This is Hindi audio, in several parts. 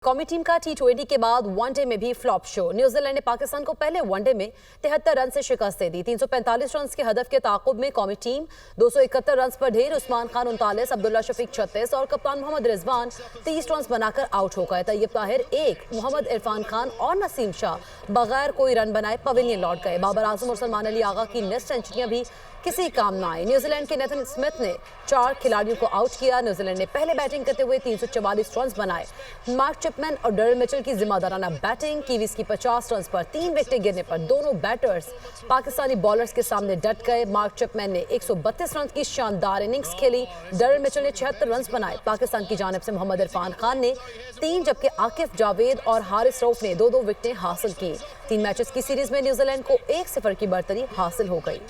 कौमी टीम का T20 के बाद वनडे में भी फ्लॉप शो। न्यूजीलैंड ने पाकिस्तान को पहले वनडे में 73 रन से शिकस्त दे दी। 345 रन के हदफ के ताकुब में कौमी टीम 271 रन पर ढेर। उस्मान खान 39, अब्दुल्ला शफीक 36 और कप्तान मोहम्मद रिजवान 30 रन बनाकर आउट हो गए। तैयब ताहिर 1, मोहम्मद इरफान खान और नसीम शाह बगैर कोई रन बनाए पवेलियन लौट गए। बाबर आजम और सलमान अली आगा की नेट सेंचुरियां भी किसी काम न आई। न्यूजीलैंड के नेथन स्मिथ ने 4 खिलाड़ियों को आउट किया। न्यूजीलैंड ने पहले बैटिंग करते हुए 344 रन बनाए। मार्क चिपमैन और डैरेल मिचेल की जिम्मेदाराना बैटिंग। कीवीज की 50 रन पर 3 विकेटें गिरने पर दोनों बैटर्स पाकिस्तानी बॉलर्स के सामने डट गए। मार्क चिपमैन ने 132 रन की शानदार इनिंग्स खेली। डैरेल मिचेल ने 76 रन बनाए। पाकिस्तान की जानिब से मोहम्मद इरफान खान ने 3 जबकि आकिफ जावेद और हारिस रऊफ ने 2-2 विकेटें हासिल की। 3 मैचेस की सीरीज में न्यूजीलैंड को 1-0 की बढ़तरी हासिल हो गई।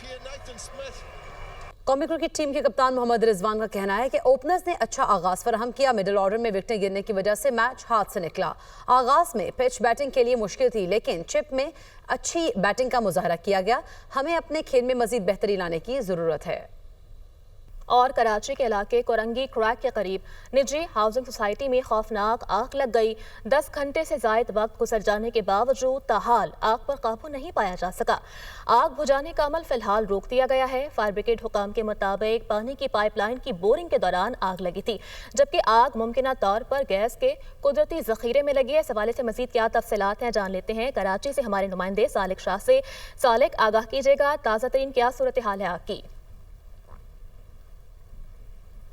कौमी क्रिकेट टीम के कप्तान मोहम्मद रिजवान का कहना है कि ओपनर्स ने अच्छा आगाज फराहम किया। मिडिल ऑर्डर में विकेटें गिरने की वजह से मैच हाथ से निकला। आगाज में पिच बैटिंग के लिए मुश्किल थी, लेकिन चिप में अच्छी बैटिंग का मुजाहरा किया गया। हमें अपने खेल में मजीद बेहतरी लाने की जरूरत है। और कराची के इलाके कोरंगी क्रैक के करीब निजी हाउसिंग सोसाइटी में खौफनाक आग लग गई। 10 घंटे से जायद वक्त गुजर जाने के बावजूद ताहाल आग पर काबू नहीं पाया जा सका। आग बुझाने का अमल फिलहाल रोक दिया गया है। फायर ब्रिगेड हुकाम के मुताबिक पानी की पाइपलाइन की बोरिंग के दौरान आग लगी थी, जबकि आग मुमकिना तौर पर गैस के कुदरती जखीरे में लगी है। इस हवाले से मजीद क्या तफसीलात हैं जान लेते हैं कराची से हमारे नुमाइंदे सालिक शाह से। सालिक, आगाह कीजिएगा, ताज़ा तरीन क्या सूरत हाल है आग की?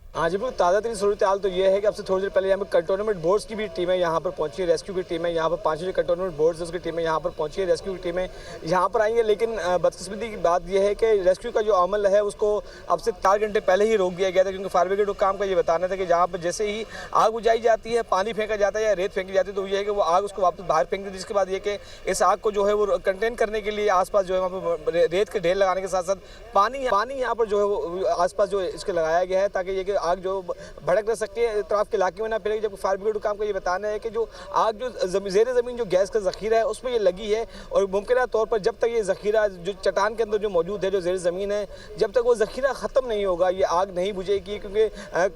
हाँ जी, बिल्कुल ताज़ा तरीन सूरत हाल तो ये है कि अब से थोड़ी देर पहले यहाँ पर कंटोनमेंट बोर्ड्स की भी टीमें यहाँ पर पहुंची है। रेस्क्यू की टीमें यहाँ पर 5 कंटोनमेंट बोर्ड्स उसकी टीमें यहाँ पर पहुंची है। रेस्क्यू की टीमें यहाँ पर आई है, लेकिन बदकिस्मती की बात यह है कि रेस्क्यू का जो अमल है उसको अब से 4 घंटे पहले ही रोक दिया गया था, क्योंकि फायर ब्रिगेड काम का ये बताना था कि जहाँ पर जैसे ही आग बुझाई जाती है, पानी फेंका जाता है या रेत फेंकी जाती है, तो ये है कि वो आग उसको वापस बाहर फेंक देती है। जिसके बाद ये कि इस आग को जो है वो कंटेन करने के लिए आसपास जो है वहाँ पर रेत के ढेर लगाने के साथ साथ पानी यहाँ पर जो है वो आसपास जो इसके लगाया गया है, ताकि ये कि आग जो भड़क न सकती है, इतराफ के इलाके में ना फिरेगी। जब फायर ब्रिगेड काम का ये बताना है कि जो आग जो ज़ेर ज़मीन जो गैस का ज़ख़ीरा है उसमें ये लगी है, और मुमकिन तौर पर जब तक ये ज़ख़ीरा जो चट्टान के अंदर जो मौजूद है, जो ज़ेर ज़मीन है, जब तक वो ज़ख़ीरा ख़त्म नहीं होगा ये आग नहीं बुझेगी। क्योंकि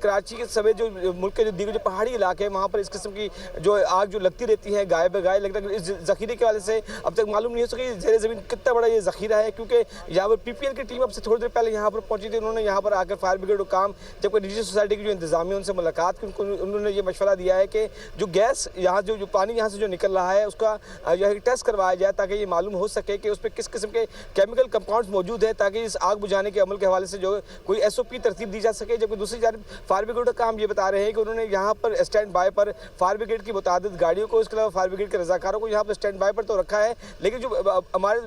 कराची के समेत जो मुल्क के जो दीगर जो पहाड़ी इलाके हैं वहाँ पर इस किस्म की जो आग जो लगती रहती है गाय बगाए, लेकिन इस ज़ख़ीरे के वाले से अब तक मालूम नहीं हो सकी ज़ेर ज़मीन कितना बड़ा ये ज़ख़ीरा है। क्योंकि यहाँ पर PPL की टीम अब से थोड़ी देर पहले यहाँ पर पहुँची थी। उन्होंने यहाँ पर आकर फायर ब्रिगेड काम, जबकि निजी सोसाइटी की जो इंतजामिया उनसे मुलाकात की, उन्होंने ये मशवरा दिया है कि जो गैस यहाँ जो पानी यहाँ से जो निकल रहा है उसका जो है टेस्ट करवाया जाए, ताकि ये मालूम हो सके कि उस पर किस किस्म के केमिकल कंपाउंड्स मौजूद है, ताकि इस आग बुझाने के अमल के हवाले से जो कोई SOP तरतीब दी जा सके। जबकि दूसरी जानब फायर ब्रिगेड का काम ये बता रहे हैं कि उन्होंने यहाँ पर स्टैंड बाय पर फायर ब्रिगेड की मुतादिद गाड़ियों को, इसके अलावा फायर ब्रिगेड के रजाकारों को यहाँ पर स्टैंड बाय पर तो रखा है, लेकिन जो हमारे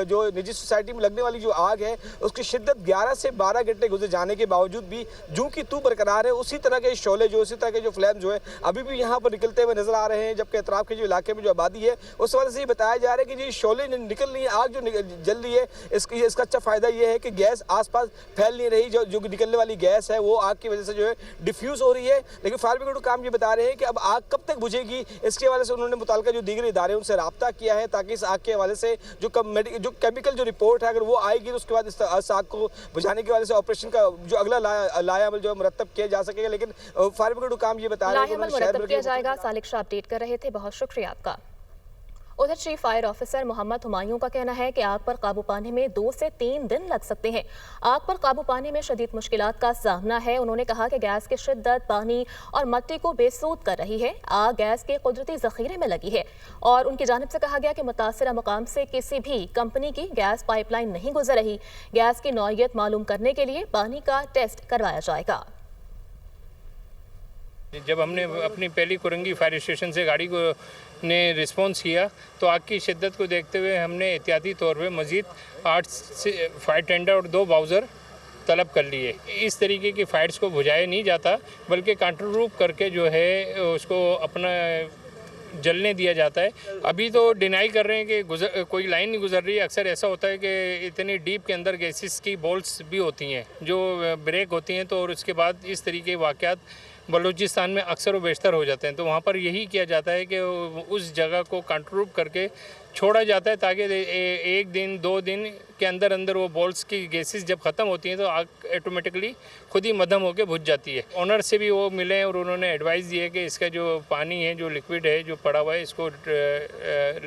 जो निजी सोसाइटी में लगने वाली जो आग है उसकी शिद्दत 11 से 12 घंटे गुजर जाने के बावजूद भी जूं की तू बरकरार है। उसी तरह के शोले जो इसी तरह के जो फ्लेम जो है अभी भी यहाँ पर निकलते हुए नजर आ रहे हैं, जबकि अतराफ के जो इलाके में जो आबादी है उस वजह से ये बताया जा रहा है कि ये शोले निकल रही है, आग जो जल रही है, इसका अच्छा फायदा ये है कि गैस आसपास फैल नहीं रही। जो निकलने वाली गैस है वो आग की वजह से जो है डिफ्यूज हो रही है। लेकिन फायर ब्रिगेड काम ये बता रहे हैं कि अब आग कब तक बुझेगी, इसके हवाले से उन्होंने मुताल्लिका जो दीगर इदारे उनसे रब्ता किया है, ताकि इस आग के हवाले से जो केमिकल जो रिपोर्ट है अगर वो आएगी तो उसके बाद इस आग को बुझाने के हवाले से ऑपरेशन का जो अगला लाया अमल जो मुरतब किया जा सकेगा। लेकिन फायर ब्रिगेड काम ये बता रहे हैं किया जाएगा। सालिक शाह अपडेट कर रहे थे, बहुत शुक्रिया आपका। उधर chief fire officer Mohammad Humayun का कहना है कि आग पर काबू पाने में 2 से 3 दिन लग सकते हैं। आग पर काबू पाने में शदीद मुश्किलात का सामना है। उन्होंने कहा कि गैस की शिद्दत पानी और मिट्टी को बेसूद कर रही है। आग गैस के कुदरती जखीरे में लगी है, और उनकी जानिब से कहा गया कि मुतासिरा मुकाम से किसी भी कंपनी की गैस पाइपलाइन नहीं गुजर रही। गैस की नौइयत मालूम करने के लिए पानी का टेस्ट करवाया जाएगा। जब हमने अपनी पहली कुरंगी फायर स्टेशन से गाड़ी को ने रिस्पॉन्स किया तो आग की शिद्दत को देखते हुए हमने एहतियाती तौर पे मज़ीद 8 से फायर टेंडर और 2 बाउज़र तलब कर लिए। इस तरीके की फायर्स को बुझाया नहीं जाता, बल्कि काउंटर रूप करके जो है उसको अपना जलने दिया जाता है। अभी तो डिनाई कर रहे हैं कि कोई लाइन नहीं गुजर रही है। अक्सर ऐसा होता है कि इतनी डीप के अंदर गैसेस की बोल्ट्स भी होती हैं जो ब्रेक होती हैं, तो और उसके बाद इस तरीके के वाक़यात बलूचिस्तान में अक्सर व बेशतर हो जाते हैं। तो वहाँ पर यही किया जाता है कि उस जगह को कंट्रोल करके छोड़ा जाता है ताकि एक दिन 2 दिन के अंदर अंदर वो बॉल्स की गैसेस जब ख़त्म होती हैं तो आग ऑटोमेटिकली खुद ही मद्धम होकर बुझ जाती है। ओनर से भी वो मिले और उन्होंने एडवाइस दी है कि इसका जो पानी है, जो लिक्विड है, जो पड़ा हुआ है, इसको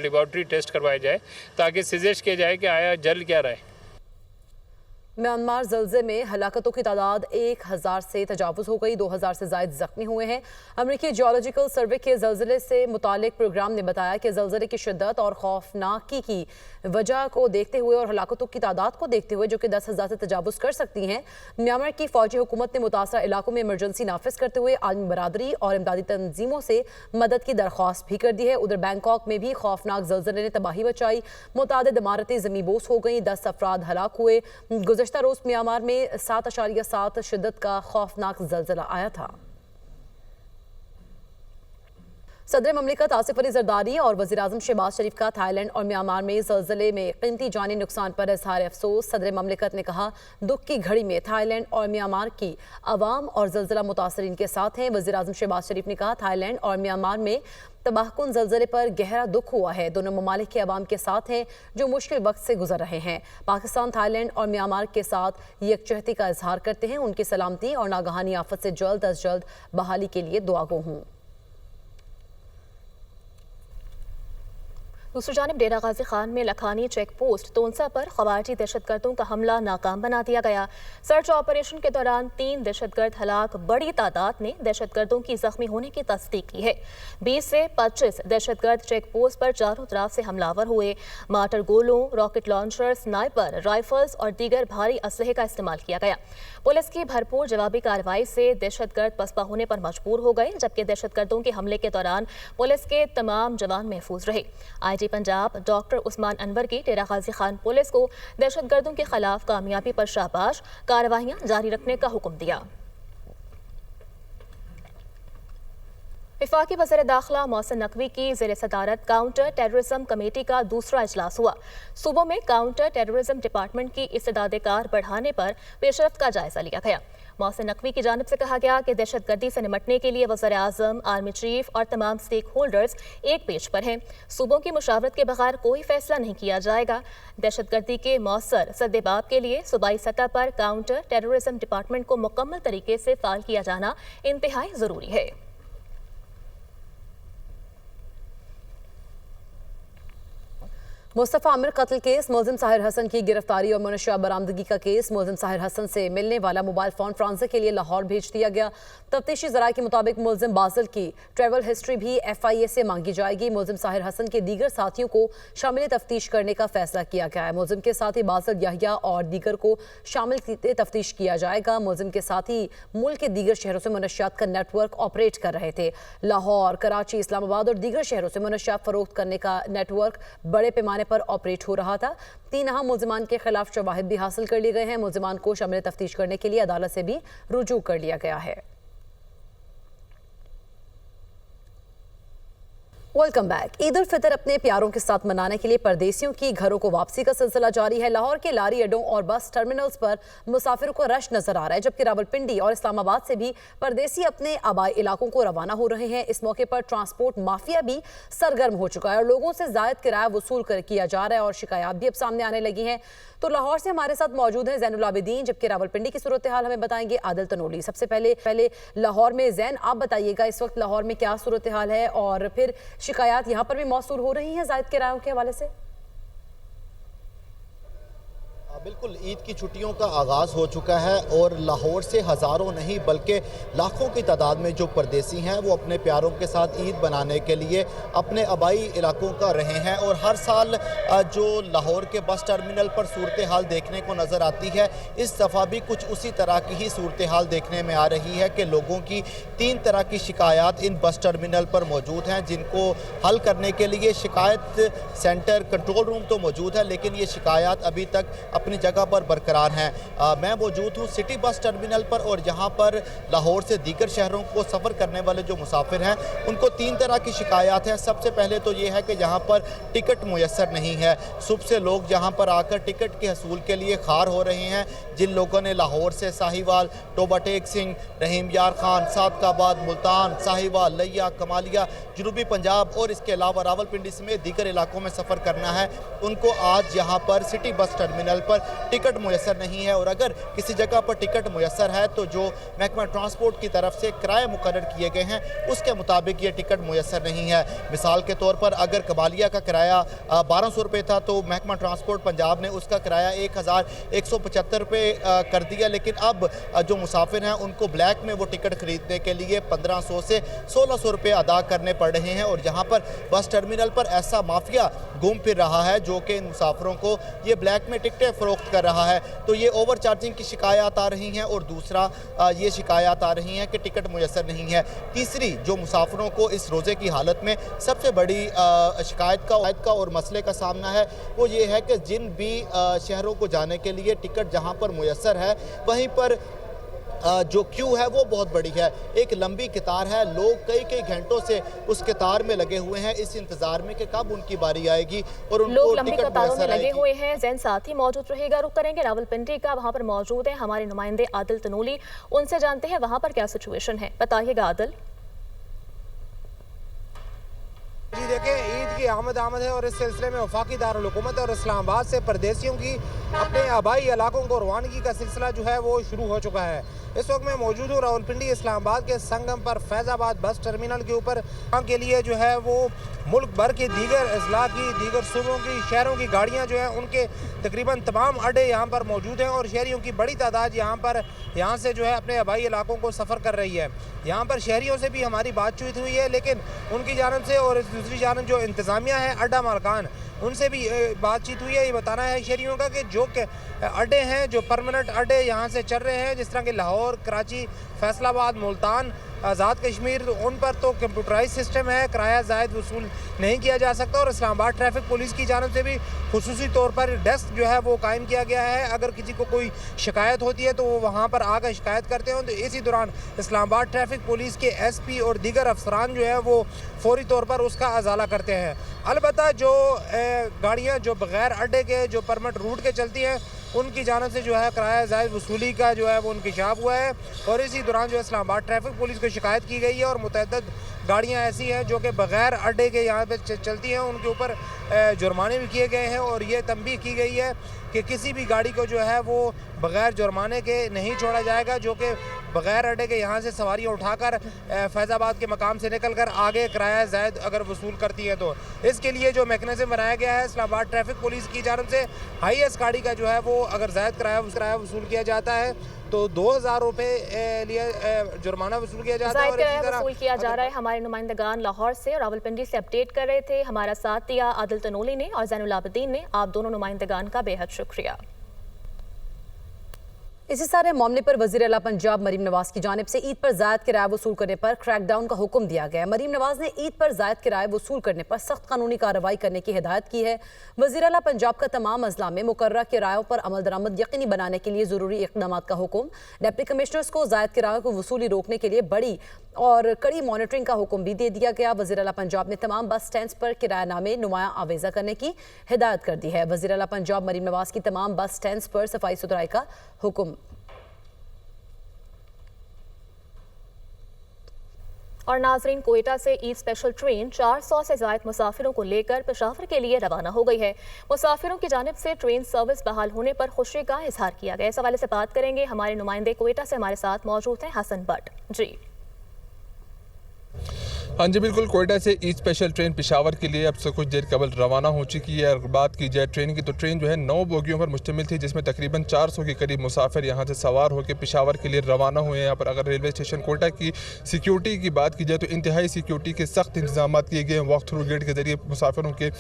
लेबॉर्ट्री टेस्ट करवाया जाए ताकि सजेस्ट किया जाए कि आया जल क्या रहा है। म्यांमार जल्जे में हलाकतों की तादाद 1000 से तजावुज़ हो गई, 2000 से ज़ायद जख्मी हुए हैं। अमरीकी जियोलॉजिकल सर्वे के जल्जले से मुतालिक प्रोग्राम ने बताया कि जल्जले की शिद्दत और खौफनाकी की वजह को देखते हुए और हलाकतों की तादाद को देखते हुए, जो कि 10,000 से तजावुज़ कर सकती हैं, म्यांमार की फौजी हुकूमत ने मुतासरा इलाकों में इमरजेंसी नाफिज करते हुए आलमी बरादरी और इमदादी तंजीमों से मदद की दरख्वास्त भी कर दी है। उधर बैंकॉक में भी खौफनाक जल्जले ने तबाही मचाई, मुतादिद इमारतें ज़मींबोस हो गई, 10 अफराद हलाक हुए। गुज़श्ता रोज़ म्यांमार में 7.7 शिद्दत का खौफनाक जल्जला आया था। सदर ममलिकत आसिफ अली जरदारी और वज़ीर-ए-आज़म शहबाज शरीफ का थाईलैंड और म्यांमार में ज़लज़ले में क़ीमती जानी नुकसान पर इज़हार अफसोस। सदर ममलिकत ने कहा, दुख की घड़ी में थाईलैंड और म्यांमार की अवाम और ज़लज़ला मुतासरीन के साथ हैं। वज़ीर-ए-आज़म शहबाज शरीफ ने कहा, थाईलैंड और म्यांमार में तबाहकुन ज़लज़ले पर गहरा दुख हुआ है। दोनों ममालिक के अवाम के साथ हैं जो मुश्किल वक्त से गुजर रहे हैं। पाकिस्तान थाईलैंड और म्यांमार के साथ यकजहती का इजहार करते हैं। उनकी सलामती और नागहानी आफत से जल्द अज जल्द बहाली के लिए दुआगो हूँ। दूसरी जानिब डेरा गाजी खान में लखानी चेक पोस्ट तोनसा पर खवारजी दहशतगर्दों का हमला नाकाम बना दिया गया। सर्च ऑपरेशन के दौरान 3 दहशतगर्द हलाक, बड़ी तादाद ने दहशतगर्दों की जख्मी होने की तस्दीक की है। 20 से 25 दहशतगर्द चेक पोस्ट पर चारों तरफ से हमलावर हुए। मार्टर गोलों, रॉकेट लॉन्चर, स्नाइपर राइफल्स और दीगर भारी असलहे का इस्तेमाल किया गया। पुलिस की भरपूर जवाबी कार्रवाई से दहशतगर्द पसपा होने पर मजबूर हो गए, जबकि दहशतगर्दों के हमले के दौरान पुलिस के तमाम जवान महफूज रहे। आईजी पंजाब डॉक्टर उस्मान अनवर की डेरा गाजी खान पुलिस को दहशतगर्दों के खिलाफ कामयाबी पर शाबाश, कार्रवाइयां जारी रखने का हुक्म दिया। वफाकी वज़ीर दाखिला मोहसिन नकवी की ज़ेर सदारत काउंटर टेररिज्म कमेटी का दूसरा इजलास हुआ। सूबों में काउंटर टेररिज्म डिपार्टमेंट की इस्तेदाद कार बढ़ाने पर पेशरफ्त का जायजा लिया गया। मोहसिन नकवी की जानिब से कहा गया कि दहशतगर्दी से निपटने के लिए वज़ीर-ए-आज़म, आर्मी चीफ और तमाम स्टेक होल्डर्स एक पेज पर हैं। सूबों की मुशावरत के बगैर कोई फैसला नहीं किया जाएगा। दहशतगर्दी के मौसर सद्देबाब के लिए सूबाई सतह पर काउंटर टेररिज्म डिपार्टमेंट को मुकम्मल तरीके से फ़ाल किया जाना इंतहाई ज़रूरी है। मुस्तफ़ा आमिर कत्ल केस, मुलजिम साहिर हसन की गिरफ्तारी और मुनशा बरामदगी का केस। मुलजिम साहिर हसन से मिलने वाला मोबाइल फ़ोन फ्रांसिक के लिए लाहौर भेज दिया गया। तफ्तीशी ज़राए के मुताबिक मुलजिम बासिल की ट्रैवल हिस्ट्री भी FIA से मांगी जाएगी। मुलजिम साहिर हसन के दीगर साथियों को शामिल तफ्तीश करने का फैसला किया गया है। मुलजिम के साथी बासिल याहिया और दीगर को शामिल तफ्तीश किया जाएगा। मुलजिम के साथी मुल्क के दीगर शहरों से मुनशियात का नेटवर्क ऑपरेट कर रहे थे। लाहौर, कराची, इस्लामाबाद और दीगर शहरों से मुनशियात फरोख्त करने का नेटवर्क बड़े पैमाने पर ऑपरेट हो रहा था। 3 अहम मुलजिमान के खिलाफ शवाहिद भी हासिल कर लिए गए हैं। मुलजिमान को शामिल तफ्तीश करने के लिए अदालत से भी रुजू कर लिया गया है। Welcome back. ईद उल फितर अपने प्यारों के साथ मनाने के लिए परदेसियों की घरों को वापसी का सिलसिला जारी है। लाहौर के लारी अड्डों और बस टर्मिनल्स पर मुसाफिरों को रश नजर आ रहा है, जबकि रावलपिंडी और इस्लामाबाद से भी परदेसी अपने आबाई इलाकों को रवाना हो रहे हैं। इस मौके पर ट्रांसपोर्ट माफिया भी सरगर्म हो चुका है और लोगों से जायद किराया वसूल किया जा रहा है और शिकायत भी अब सामने आने लगी हैं। तो लाहौर से हमारे साथ मौजूद है ज़ैनुल आबिदीन, जबकि रावलपिंडी की सूरत हाल हमें बताएंगे आदिल तनोली। सबसे पहले लाहौर में ज़ैन, आप बताइएगा इस वक्त लाहौर में क्या सूरत हाल है और फिर शिकायत यहाँ पर भी मौसूल हो रही हैं जायद किरायों के हवाले से? बिल्कुल, ईद की छुट्टियों का आगाज़ हो चुका है और लाहौर से हज़ारों नहीं बल्कि लाखों की तादाद में जो परदेसी हैं वो अपने प्यारों के साथ ईद बनाने के लिए अपने आबाई इलाकों का रहे हैं। और हर साल जो लाहौर के बस टर्मिनल पर सूरत हाल देखने को नज़र आती है, इस दफ़ा भी कुछ उसी तरह की ही सूरत हाल देखने में आ रही है कि लोगों की 3 तरह की शिकायत इन बस टर्मिनल पर मौजूद हैं, जिनको हल करने के लिए शिकायत सेंटर, कंट्रोल रूम तो मौजूद है, लेकिन ये शिकायत अभी तक अपनी जगह पर बरकरार हैं। मैं मौजूद हूँ सिटी बस टर्मिनल पर और यहाँ पर लाहौर से दीगर शहरों को सफ़र करने वाले जो मुसाफिर हैं उनको 3 तरह की शिकायत हैं। सबसे पहले तो ये है कि यहाँ पर टिकट मुयस्सर नहीं है। सुबह से लोग यहाँ पर आकर टिकट के हसूल के लिए खार हो रहे हैं। जिन लोगों ने लाहौर से साहिवाल, टोबा टेक सिंह, रहीम यार खान, सादकाबाद, मुल्तान, साहिवाल, लिया, कमालिया, जनूबी पंजाब और इसके अलावा रावलपिंडी समेत दीगर इलाकों में सफ़र करना है, उनको आज यहाँ पर सिटी बस टर्मिनल पर टिकट मुयस्सर नहीं है। और अगर किसी जगह पर टिकट मुयस्सर है तो जो महकमा ट्रांसपोर्ट की तरफ से किराए मुकर्रर किए गए हैं उसके मुताबिक ये टिकट मुयस्सर नहीं है। मिसाल के तौर पर अगर कमालिया का किराया 1200 रुपये था तो महकमा ट्रांसपोर्ट पंजाब ने उसका किराया 1175 रुपये कर दिया, लेकिन अब जो मुसाफिर हैं उनको ब्लैक में वो टिकट खरीदने के लिए 1500 से 1600 रुपये अदा करने पड़ रहे हैं। और जहाँ पर बस टर्मिनल पर ऐसा माफिया घूम फिर रहा है जो कि इन मुसाफिरों को ये ब्लैक में टिकटें फ़रोख्त कर रहा है, तो ये ओवर चार्जिंग की शिकायत आ रही हैं। और दूसरा ये शिकायत आ रही हैं कि टिकट मुयस्सर नहीं है। तीसरी जो मुसाफिरों को इस रोज़े की हालत में सबसे बड़ी शिकायत का और मसले का सामना है वो ये है कि जिन भी शहरों को जाने के लिए टिकट जहाँ पर मुयस्सर है वहीं पर जो क्यू है वो बहुत बड़ी है। एक लंबी कतार है, लोग कई घंटों से उस कतार में लगे हुए हैं इस इंतजार में कि कब उनकी बारी आएगी और उनको लोग लंबी टिकट कतारों में मुयस्सर लगे आएगी। हुए हैं। जैन साथी मौजूद रहेगा, रुक करेंगे रावलपिंडी का, वहां पर मौजूद है हमारे नुमाइंदे आदिल तनूली, उनसे जानते हैं वहां पर क्या सिचुएशन है। बताइएगा आदिल। जी देखिए, ईद की आमद है और इस सिलसिले में वफाकी दारुल हुकूमत और इस्लामाबाद से परदेशियों की अपने आबाई इलाकों को रवानगी का सिलसिला जो है वो शुरू हो चुका है। इस वक्त मैं मौजूद हूँ रावलपिंडी इस्लामाबाद के संगम पर फैज़ाबाद बस टर्मिनल के ऊपर के लिए जो है वो मुल्क भर के दीगर अजला की, दीगर सूबों की, शहरों की गाड़ियाँ जो हैं उनके तकरीबन तमाम अड्डे यहाँ पर मौजूद हैं और शहरियों की बड़ी तादाद यहाँ से जो है अपने आबाई इलाकों को सफ़र कर रही है। यहाँ पर शहरियों से भी हमारी बातचीत हुई है, लेकिन उनकी जानब से और दूसरी जानब जो इंतज़ामिया है अड्डा मालकान उनसे भी बातचीत हुई है। ये बताना है शहरियों का कि जो अड्डे हैं, जो परमानेंट अड्डे यहाँ से चल रहे हैं, जिस तरह के लाहौर, कराची, फैसलाबाद, मुल्तान, आज़ाद कश्मीर, उन पर तो कंप्यूटराइज सिस्टम है, किराया ज़ायद वसूल नहीं किया जा सकता। और इस्लामाबाद ट्रैफिक पुलिस की जानब से भी खुसूसी तौर पर डेस्क जो है वो कायम किया गया है। अगर किसी को कोई शिकायत होती है तो वो वहाँ पर आकर शिकायत करते हैं, तो इसी दौरान इस्लामाबाद ट्रैफिक पुलिस के SP और दीगर अफसरान जो है वो फौरी तौर पर उसका अजाला करते हैं। अलबत्ता जो गाड़ियाँ जो बग़ैर अड्डे के, जो परमिट रूट के चलती हैं, उनकी जानब से जो है किराया ज़ायद वसूली का जो है वो इंकशाफ हुआ है। और इसी दौरान जो इस्लामाबाद ट्रैफिक पुलिस को शिकायत की गई है और मुतअद्दिद गाड़ियाँ ऐसी हैं जो कि बग़ैर अड्डे के यहाँ पे चलती हैं, उनके ऊपर जुर्माने भी किए गए हैं। और ये तंबीह की गई है कि किसी भी गाड़ी को जो है वो बग़ैर जुर्माने के नहीं छोड़ा जाएगा जो कि बग़ैर अड्डे के यहाँ से सवारियाँ उठाकर फैज़ाबाद के मकाम से निकल कर आगे किराया ज़ायद अगर वसूल करती है। तो इसके लिए जो मैकेनिज़्म बनाया गया है इस्लामाबाद ट्रैफिक पुलिस की जानब से, हाईएस्ट गाड़ी का जो है वो अगर ज़ायद किराया वसूल किया जाता है तो 2000 रुपये लिए जुर्माना वसूल किया जाता है। और इसी तरह वसूल किया जा रहा है। हमारे नुमाइंदगान लाहौर से और रावलपिंडी से अपडेट कर रहे थे। हमारा साथ दिया आदिल तनोली ने और ज़ैनुल आबिदीन ने। आप दोनों नुमाइंदगान का बेहद शुक्रिया। इसी सारे मामले पर वज़ीर आला पंजाब मरीम नवाज की जानिब से ईद पर जायद किराया वसूल करने पर क्रैकडाउन का हुक्म दिया गया है। मरीम नवाज ने ईद पर जायद किराया वसूल करने पर सख्त कानूनी कार्रवाई करने की हिदायत की है। वज़ीर आला पंजाब का तमाम अजला में मुकर्रर किरायों पर अमल दरामद यकीनी बनाने के लिए ज़रूरी इक़दामात का हुक्म। डिप्टी कमिश्नर्स को जायद किरायों को वसूली रोकने के लिए बड़ी और कड़ी मॉनिटरिंग का हुक्म भी दे दिया गया। वज़ीर आला पंजाब ने तमाम बस स्टैंड पर किरायानामे नुमायां आवेज़ा करने की हिदायत कर दी है। वज़ीर आला पंजाब मरीम नवाज की तमाम बस स्टैंड पर सफाई सुथराई का हुक्म। और नाजरीन, कोयटा से ईद स्पेशल ट्रेन 400 से ज़ायद मुसाफिरों को लेकर पेशावर के लिए रवाना हो गई है। मुसाफिरों की जानिब से ट्रेन सर्विस बहाल होने पर खुशी का इजहार किया गया। इस हवाले से बात करेंगे, हमारे नुमाइंदे कोयटा से हमारे साथ मौजूद हैं हसन भट्ट जी। हाँ जी बिल्कुल, कोयटा से ईद स्पेशल ट्रेन पेशावर के लिए अब से कुछ देर कबल रवाना हो चुकी है। अगर बात की जाए ट्रेन की तो ट्रेन जो है 9 बोगियों पर मुश्तमिल थी, जिसमें तकरीबन 400 के करीब मुसाफिर यहाँ से सवार होकर पेशावर के लिए रवाना हुए हैं। यहाँ पर अगर रेलवे स्टेशन कोयटा की सिक्योरिटी की बात की जाए तो इंतहाई सिक्योरिटी के सख्त इंतजाम किए गए हैं। वॉक थ्रू गेट के जरिए मुसाफिरों के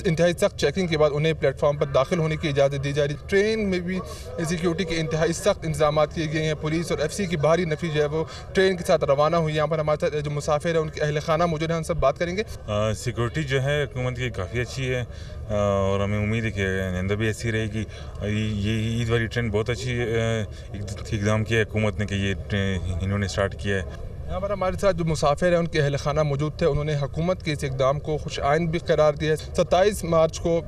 इंतहाई सख्त चेकिंग के बाद उन्हें प्लेटफॉर्म पर दाखिल होने की इजाज़त दी जा रही है। ट्रेन में भी सिक्योरिटी के इंतहाई सख्त इंतजाम किए गए हैं। पुलिस और FC की भारी नफी जो है वो ट्रेन के साथ रवाना हुई। यहाँ पर हमारे साथ जो मुसाफिर है उनके अहल खाना मौजूद है, हम सब बात करेंगे। सिक्योरिटी जो है हुकूमत की काफ़ी अच्छी है और हमें उम्मीद है कि आइंदा भी ऐसी रहेगी। ये ईद वाली ट्रेंड बहुत अच्छी इकदाम किया है हुकूमत ने कि ये इन्होंने स्टार्ट किया है। यहाँ पर हमारे साथ जो मुसाफिर हैं उनके अहल खाना मौजूद थे, उन्होंने हुकूमत के इस इकदाम को खुश आइंद भी करार दिया है। 27 मार्च को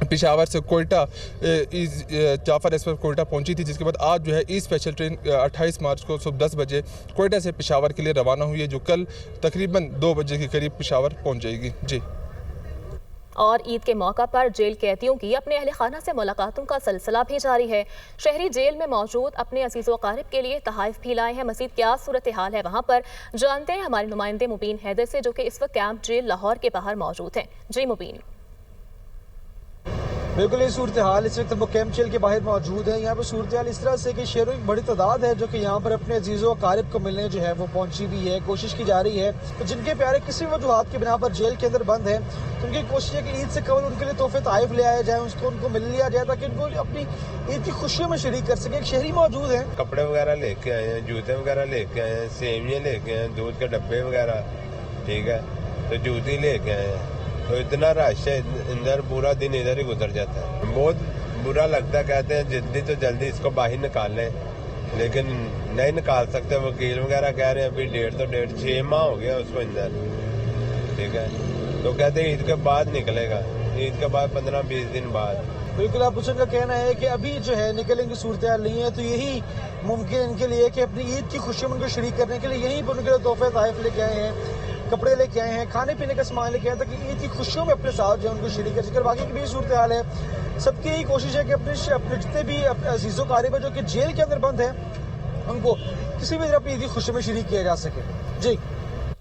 पेशावर से कोयटा जाफर एक्सप्रेस कोयटा पहुंची थी, जिसके बाद आज जो है ई स्पेशल ट्रेन 28 मार्च को सुबह 10 बजे कोयटा से पेशावर के लिए रवाना हुई है, जो कल तकरीबन 2 बजे के करीब पेशावर पहुंच जाएगी। जी। और ईद के मौका पर जेल कैदियों की अपने अहल खाना से मुलाकातों का सिलसिला भी जारी है। शहरी जेल में मौजूद अपने अजीज़ व अकारिब के लिए तहाइफ भी लाए हैं। मज़ीद क्या सूरत हाल है वहाँ पर जानते हैं हमारे नुमाइंदे मुबीन हैदर से, जो कि इस वक्त कैंप जेल लाहौर के बाहर मौजूद हैं। जी मुबीन। बिल्कुल, ये सूरत हाल इस वक्त वो कैंप जेल के बाहर मौजूद है। यहाँ पर सूरत हाल इस तरह से कि शहरों की बड़ी तादाद है जो कि यहाँ पर अपने अजीज़ों अकारिब को मिलने जो है वो पहुँची भी है, कोशिश की जा रही है। तो जिनके प्यारे किसी वजूहात की बिना पर जेल के अंदर बंद है, तो उनकी कोशिश है कि ईद से कबल उनके लिए तोहफे ताइफ ले आए जाए, उसको उनको मिल लिया जाए ताकि उनको अपनी ईद की खुशियों में शरीक कर सके। एक शहरी मौजूद है, कपड़े वगैरह लेके आए हैं, जूते वगैरह लेके आए हैं, सेवियाँ लेके आए हैं, दूध के डब्बे वगैरह, ठीक है, तो जूती लेके आए हैं। तो इतना रश है इधर, पूरा दिन इधर ही गुजर जाता है। बहुत बुरा लगता है, कहते हैं जल्दी तो जल्दी इसको बाहर निकाल लें, लेकिन नहीं निकाल सकते। वकील वगैरह कह रहे हैं अभी 6 माह हो गया उसको अंदर, ठीक है, तो कहते हैं ईद के बाद निकलेगा, ईद के बाद 15-20 दिन बाद। बिल्कुल आप हुसैन का कहना है कि अभी जो है निकलने की सूरत हाल नहीं है, तो यही मुमकिन इनके लिए कि अपनी ईद की खुशियों में उनको शरीक करने के लिए यहीं पर उनके लिए तोहफे ताइफ लेके आए हैं, कपड़े लेके आए हैं, खाने पीने का सामान लेके आए ताकि ईद की खुशियों में अपने साथ जो है उनको शरीक कर सके। बाकी की भी सूरत हाल है, सबकी यही कोशिश है कि अपने जितने भी अजीज़ों कारिब है जो कि जेल के अंदर बंद है, उनको किसी भी तरह अपनी ईद की खुशी में शरीक किया जा सके। जी।